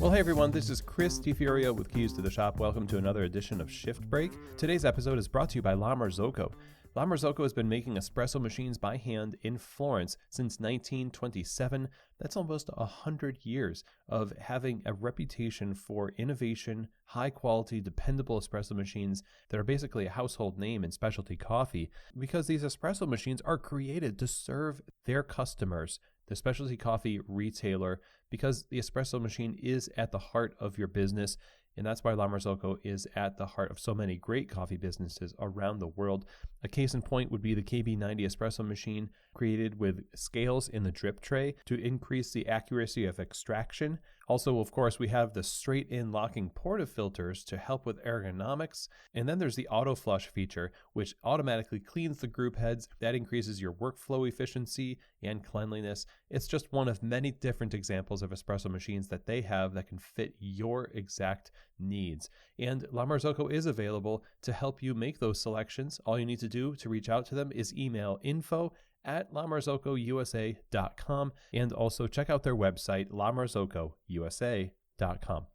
Well, hey everyone, this is Chris DiFiorio with Keys to the Shop. Welcome to another edition of Shift Break. Today's episode is brought to you by La Marzocco. La Marzocco has been making espresso machines by hand in Florence since 1927. That's almost 100 years of having a reputation for innovation, high-quality, dependable espresso machines that are basically a household name in specialty coffee, because these espresso machines are created to serve their customers, the specialty coffee retailer, because the espresso machine is at the heart of your business, and that's why La Marzocco is at the heart of so many great coffee businesses around the world. A case in point would be the KB90 espresso machine, created with scales in the drip tray to increase the accuracy of extraction. Also, of course, we have the straight-in locking portafilters to help with ergonomics. And then there's the auto flush feature, which automatically cleans the group heads. That increases your workflow efficiency and cleanliness. It's just one of many different examples of espresso machines that they have that can fit your exact needs. And La Marzocco is available to help you make those selections. All you need to do to reach out to them is email info@lamarzocousa.com, and also check out their website, lamarzocousa.com.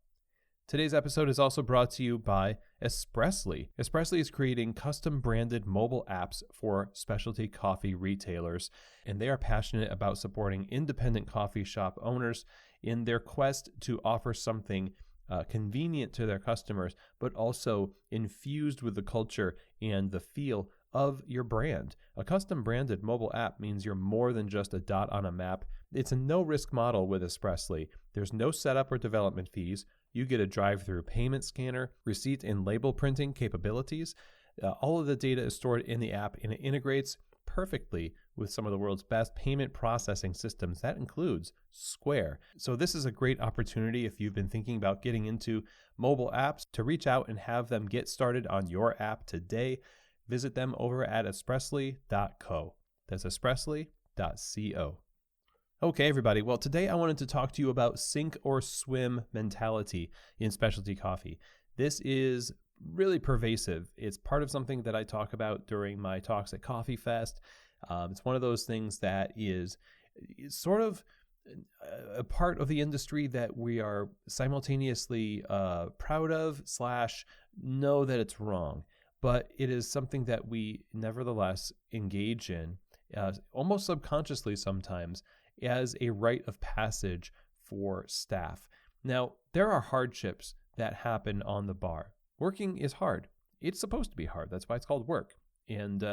Today's episode is also brought to you by Espressly. Espressly is creating custom branded mobile apps for specialty coffee retailers, and they are passionate about supporting independent coffee shop owners in their quest to offer something convenient to their customers, but also infused with the culture and the feel of your brand. A custom branded mobile app means you're more than just a dot on a map. It's a no-risk model with Espressly. There's no setup or development fees. You get a drive-through payment scanner, receipt and label printing capabilities. All of the data is stored in the app, and it integrates perfectly with some of the world's best payment processing systems. That includes Square. So this is a great opportunity if you've been thinking about getting into mobile apps to reach out and have them get started on your app today. Visit them over at espressly.co. That's espressly.co. Okay, everybody. Well, today I wanted to talk to you about sink or swim mentality in specialty coffee. This is really pervasive. It's part of something that I talk about during my talks at Coffee Fest. It's one of those things that is sort of a part of the industry that we are simultaneously proud of / know that it's wrong. But it is something that we nevertheless engage in, almost subconsciously sometimes, as a rite of passage for staff. Now, there are hardships that happen on the bar. Working is hard. It's supposed to be hard. That's why it's called work. And,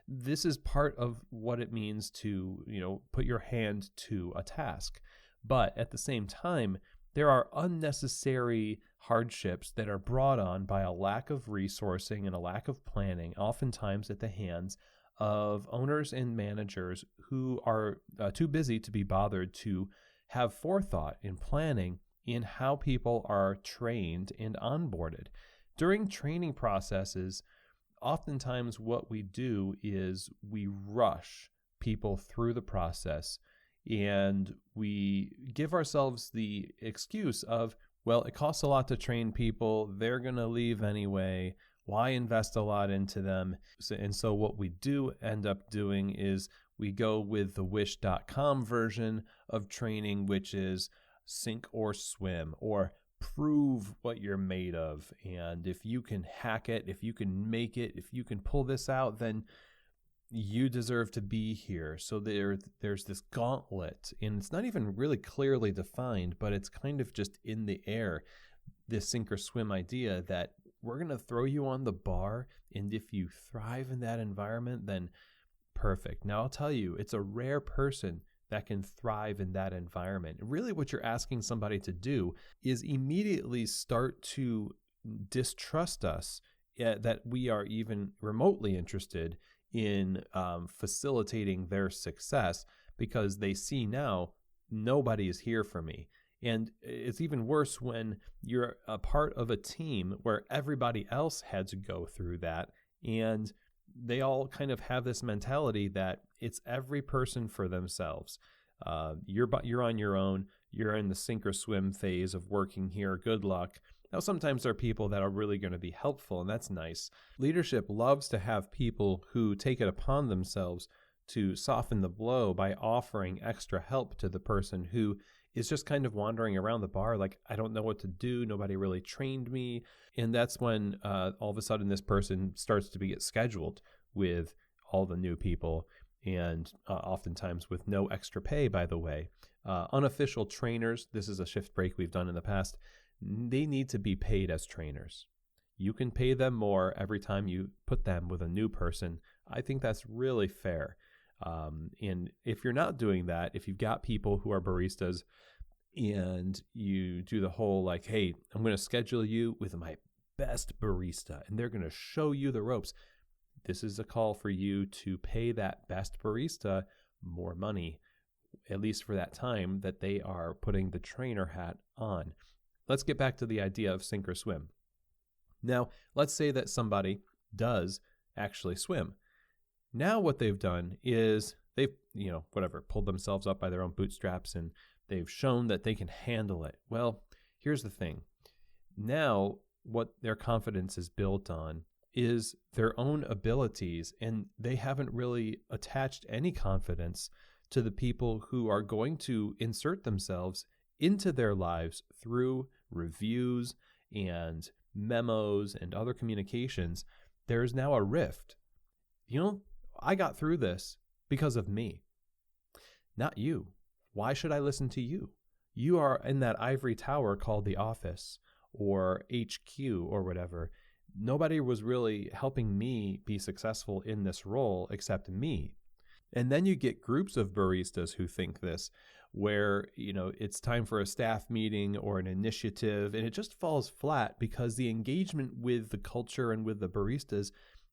this is part of what it means to, put your hand to a task. But at the same time, there are unnecessary hardships that are brought on by a lack of resourcing and a lack of planning, oftentimes at the hands of owners and managers who are too busy to be bothered to have forethought in planning in how people are trained and onboarded. During training processes, oftentimes what we do is we rush people through the process, and we give ourselves the excuse of, well, it costs a lot to train people. They're going to leave anyway. Why invest a lot into them? And so what we do end up doing is we go with the wish.com version of training, which is sink or swim, or prove what you're made of. And if you can hack it, if you can make it, if you can pull this out, then you deserve to be here. So there's this gauntlet, and it's not even really clearly defined, but it's kind of just in the air, this sink or swim idea that we're going to throw you on the bar, and if you thrive in that environment, then perfect. Now, I'll tell you, it's a rare person that can thrive in that environment. Really, what you're asking somebody to do is immediately start to distrust us, that we are even remotely interested in facilitating their success, because they see now nobody is here for me. And it's even worse when you're a part of a team where everybody else had to go through that, and they all kind of have this mentality that it's every person for themselves. You're on your own. You're in the sink or swim phase of working here. Good luck. Now, sometimes there are people that are really going to be helpful, and that's nice. Leadership loves to have people who take it upon themselves to soften the blow by offering extra help to the person who is just kind of wandering around the bar like, I don't know what to do. Nobody really trained me. And that's when all of a sudden this person starts to get scheduled with all the new people, and oftentimes with no extra pay, by the way. Unofficial trainers, this is a shift break we've done in the past, they need to be paid as trainers. You can pay them more every time you put them with a new person. I think that's really fair. And if you're not doing that, if you've got people who are baristas and you do the whole like, hey, I'm going to schedule you with my best barista and they're going to show you the ropes, this is a call for you to pay that best barista more money, at least for that time that they are putting the trainer hat on. Let's get back to the idea of sink or swim. Now, let's say that somebody does actually swim. Now what they've done is they've, pulled themselves up by their own bootstraps and they've shown that they can handle it. Well, here's the thing. Now what their confidence is built on is their own abilities, and they haven't really attached any confidence to the people who are going to insert themselves into their lives through reviews and memos and other communications. There's now a rift. I got through this because of me, not you. Why should I listen to you? You are in that ivory tower called the office or HQ or whatever. Nobody was really helping me be successful in this role except me. And then you get groups of baristas who think this, where, it's time for a staff meeting or an initiative, and it just falls flat because the engagement with the culture and with the baristas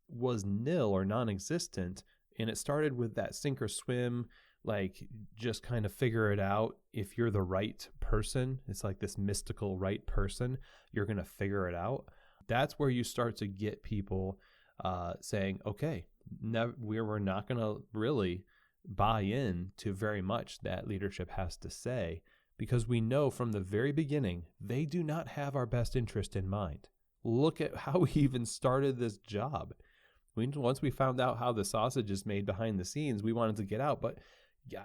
was nil or non-existent. And it started with that sink or swim, like just kind of figure it out. If you're the right person, it's like this mystical right person, you're going to figure it out. That's where you start to get people saying, okay, we're not going to really buy in to very much that leadership has to say, because we know from the very beginning, they do not have our best interest in mind. Look at how we even started this job. Once we found out how the sausage is made behind the scenes, we wanted to get out, but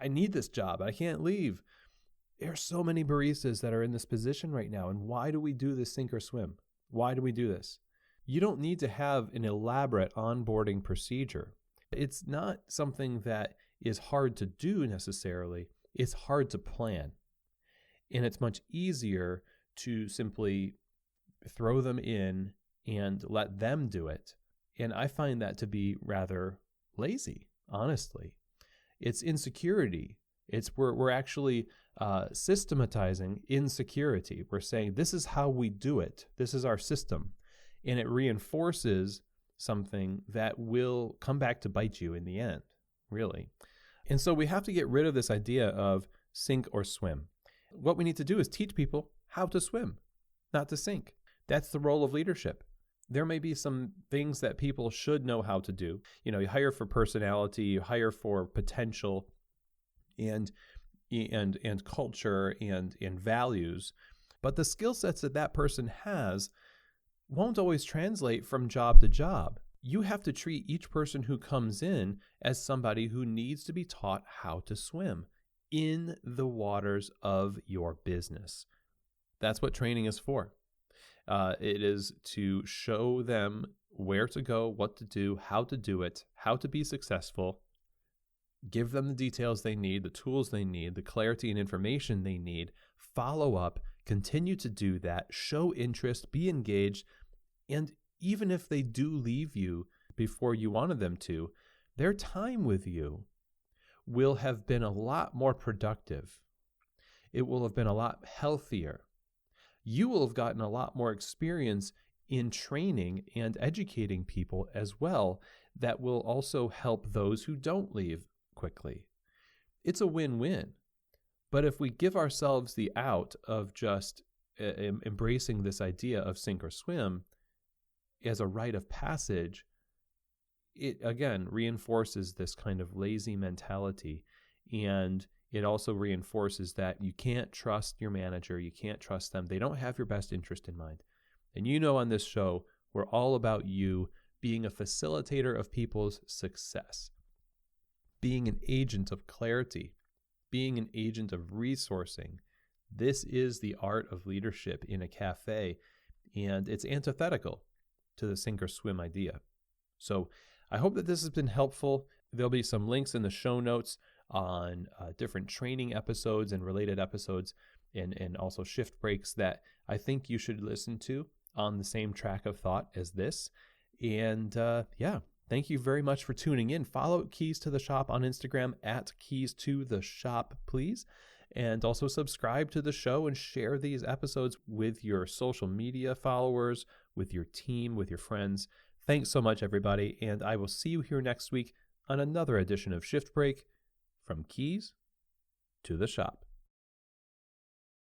I need this job. I can't leave. There are so many baristas that are in this position right now. And why do we do this sink or swim? Why do we do this? You don't need to have an elaborate onboarding procedure. It's not something that is hard to do necessarily. It's hard to plan. And it's much easier to simply throw them in and let them do it. And I find that to be rather lazy, honestly. It's insecurity. We're actually systematizing insecurity. We're saying this is how we do it. This is our system. And it reinforces something that will come back to bite you in the end, really. And so we have to get rid of this idea of sink or swim. What we need to do is teach people how to swim, not to sink. That's the role of leadership. There may be some things that people should know how to do. You hire for personality, you hire for potential and culture and values. But the skill sets that person has won't always translate from job to job. You have to treat each person who comes in as somebody who needs to be taught how to swim in the waters of your business. That's what training is for. It is to show them where to go, what to do, how to do it, how to be successful, give them the details they need, the tools they need, the clarity and information they need, follow up, continue to do that, show interest, be engaged, and even if they do leave you before you wanted them to, their time with you will have been a lot more productive. It will have been a lot healthier. You will have gotten a lot more experience in training and educating people as well that will also help those who don't leave quickly. It's a win-win. But if we give ourselves the out of just embracing this idea of sink or swim as a rite of passage, it again reinforces this kind of lazy mentality. And it also reinforces that you can't trust your manager. You can't trust them. They don't have your best interest in mind. And on this show, we're all about you being a facilitator of people's success, being an agent of clarity, being an agent of resourcing, This is the art of leadership in a cafe, and it's antithetical to the sink or swim idea. So I hope that this has been helpful. There'll be some links in the show notes on different training episodes and related episodes, and also shift breaks that I think you should listen to on the same track of thought as this. And thank you very much for tuning in. Follow Keys to the Shop on Instagram at Keys to the Shop, please. And also subscribe to the show and share these episodes with your social media followers, with your team, with your friends. Thanks so much, everybody. And I will see you here next week on another edition of Shift Break, from Keys to the Shop.